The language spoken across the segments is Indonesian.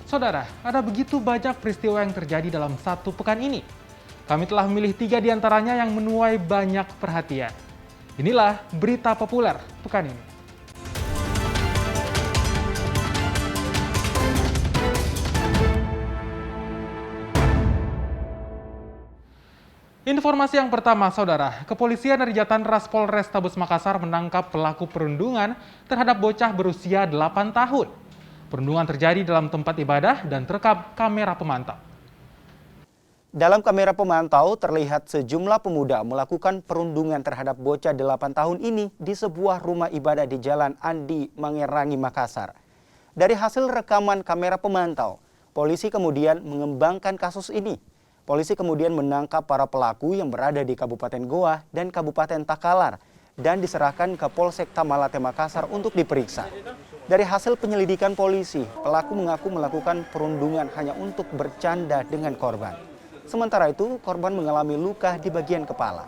Saudara, ada begitu banyak peristiwa yang terjadi dalam satu pekan ini. Kami telah memilih 3 di antaranya yang menuai banyak perhatian. Inilah berita populer pekan ini. Informasi yang pertama, Saudara. Kepolisian dari Jatanras Polrestabes Makassar menangkap pelaku perundungan terhadap bocah berusia 8 tahun. Perundungan terjadi dalam tempat ibadah dan terekam kamera pemantau. Dalam kamera pemantau terlihat sejumlah pemuda melakukan perundungan terhadap bocah 8 tahun ini di sebuah rumah ibadah di Jalan Andi Mangerangi, Makassar. Dari hasil rekaman kamera pemantau, polisi kemudian mengembangkan kasus ini. Polisi kemudian menangkap para pelaku yang berada di Kabupaten Goa dan Kabupaten Takalar dan diserahkan ke Polsek Tamalate Makassar untuk diperiksa. Dari hasil penyelidikan polisi, pelaku mengaku melakukan perundungan hanya untuk bercanda dengan korban. Sementara itu, korban mengalami luka di bagian kepala.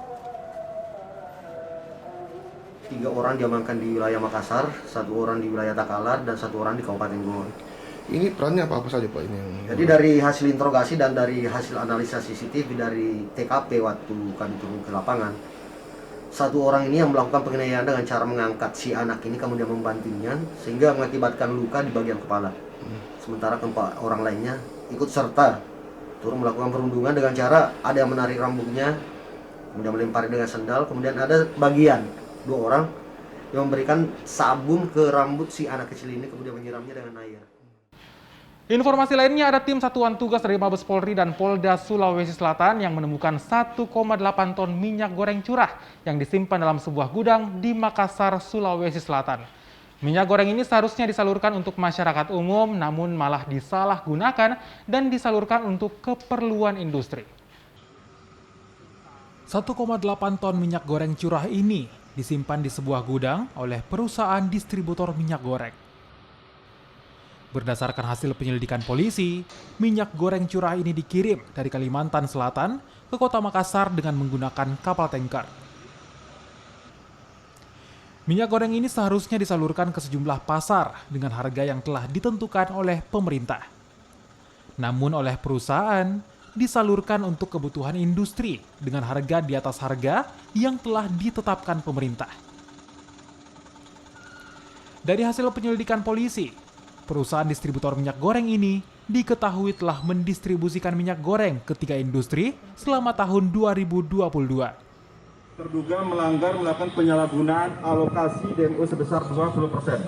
3 orang diamankan di wilayah Makassar, 1 orang di wilayah Takalar, dan 1 orang di Kabupaten Goa. Ini perannya apa saja Pak ini? Jadi dari hasil interogasi dan dari hasil analisa CCTV dari TKP waktu kami turun ke lapangan, 1 orang ini yang melakukan penganiayaan dengan cara mengangkat si anak ini kemudian membantingnya sehingga mengakibatkan luka di bagian kepala. Sementara keempat orang lainnya ikut serta turut melakukan perundungan dengan cara ada yang menarik rambutnya, kemudian melempari dengan sendal, kemudian ada bagian 2 orang yang memberikan sabun ke rambut si anak kecil ini kemudian menyiramnya dengan air. Informasi lainnya, ada tim satuan tugas dari Mabes Polri dan Polda Sulawesi Selatan yang menemukan 1,8 ton minyak goreng curah yang disimpan dalam sebuah gudang di Makassar, Sulawesi Selatan. Minyak goreng ini seharusnya disalurkan untuk masyarakat umum, namun malah disalahgunakan dan disalurkan untuk keperluan industri. 1,8 ton minyak goreng curah ini disimpan di sebuah gudang oleh perusahaan distributor minyak goreng. Berdasarkan hasil penyelidikan polisi, minyak goreng curah ini dikirim dari Kalimantan Selatan ke Kota Makassar dengan menggunakan kapal tanker. Minyak goreng ini seharusnya disalurkan ke sejumlah pasar dengan harga yang telah ditentukan oleh pemerintah. Namun oleh perusahaan, disalurkan untuk kebutuhan industri dengan harga di atas harga yang telah ditetapkan pemerintah. Dari hasil penyelidikan polisi, perusahaan distributor minyak goreng ini diketahui telah mendistribusikan minyak goreng ke 3 industri selama tahun 2022. Terduga melanggar melakukan penyalahgunaan alokasi DMO sebesar 20%,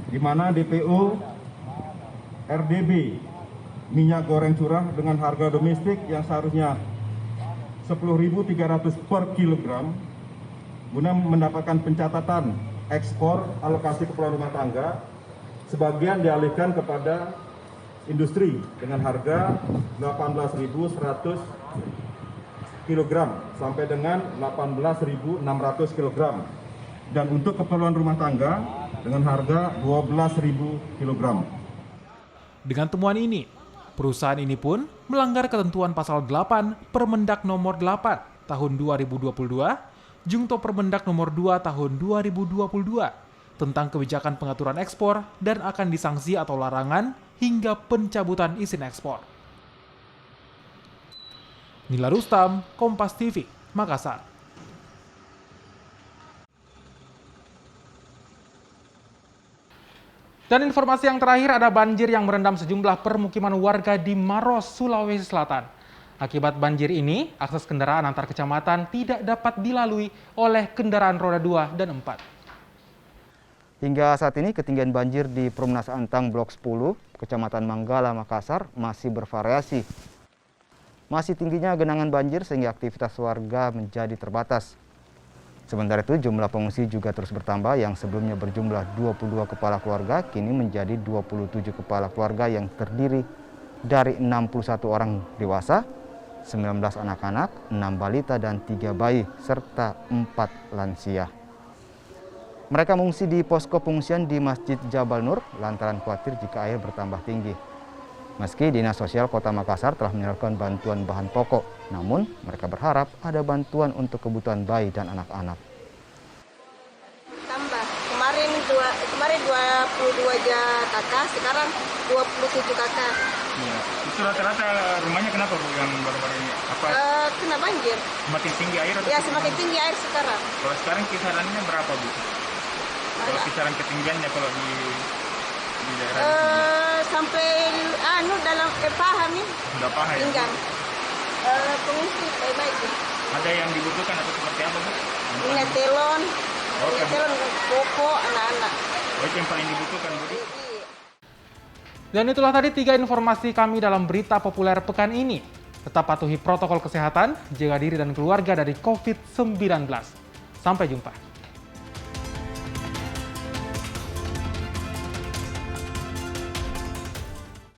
di mana DPO RDB minyak goreng curah dengan harga domestik yang seharusnya 10.300 per kilogram, guna mendapatkan pencatatan ekspor alokasi keperluan rumah tangga, sebagian dialihkan kepada industri dengan harga 18.100 kg sampai dengan 18.600 kg. Dan untuk keperluan rumah tangga dengan harga 12.000 kg. Dengan temuan ini, perusahaan ini pun melanggar ketentuan pasal 8 Permendak nomor 8 tahun 2022, Jungto Permendak nomor 2 tahun 2022, tentang kebijakan pengaturan ekspor dan akan disanksi atau larangan hingga pencabutan izin ekspor. Nila Rustam, Kompas TV, Makassar. Dan informasi yang terakhir, ada banjir yang merendam sejumlah permukiman warga di Maros, Sulawesi Selatan. Akibat banjir ini, akses kendaraan antar kecamatan tidak dapat dilalui oleh kendaraan roda 2 dan 4. Hingga saat ini ketinggian banjir di Perumnas Antang Blok 10, Kecamatan Manggala, Makassar masih bervariasi. Masih tingginya genangan banjir sehingga aktivitas warga menjadi terbatas. Sementara itu jumlah pengungsi juga terus bertambah yang sebelumnya berjumlah 22 kepala keluarga kini menjadi 27 kepala keluarga yang terdiri dari 61 orang dewasa, 19 anak-anak, 6 balita dan 3 bayi serta 4 lansia. Mereka mengungsi di posko pengungsian di Masjid Jabal Nur lantaran khawatir jika air bertambah tinggi. Meski Dinas Sosial Kota Makassar telah menyalurkan bantuan bahan pokok, namun mereka berharap ada bantuan untuk kebutuhan bayi dan anak-anak. Tambah kemarin kemarin 22 aja kakak, sekarang 27 kakak. Iya. Itu rata-rata rumahnya kenapa Bu yang baru-baru ini? Apa Kena banjir. semakin tinggi air atau Ya semakin tinggi air sekarang. Kalau sekarang kisarannya berapa Bu? Kalau kisaran ketinggiannya kalau di daerah di sini? Sampai dalam paham nih. Udah paham ya? Pinggang. Pengungsi baik-baik. Ada yang dibutuhkan atau seperti apa Bu? Minyak telon, Oke, Bu. pokok anak-anak. Oh, itu yang paling dibutuhkan Bu. Iya. Dan itulah tadi 3 informasi kami dalam berita populer pekan ini. Tetap patuhi protokol kesehatan, jaga diri dan keluarga dari COVID-19. Sampai jumpa.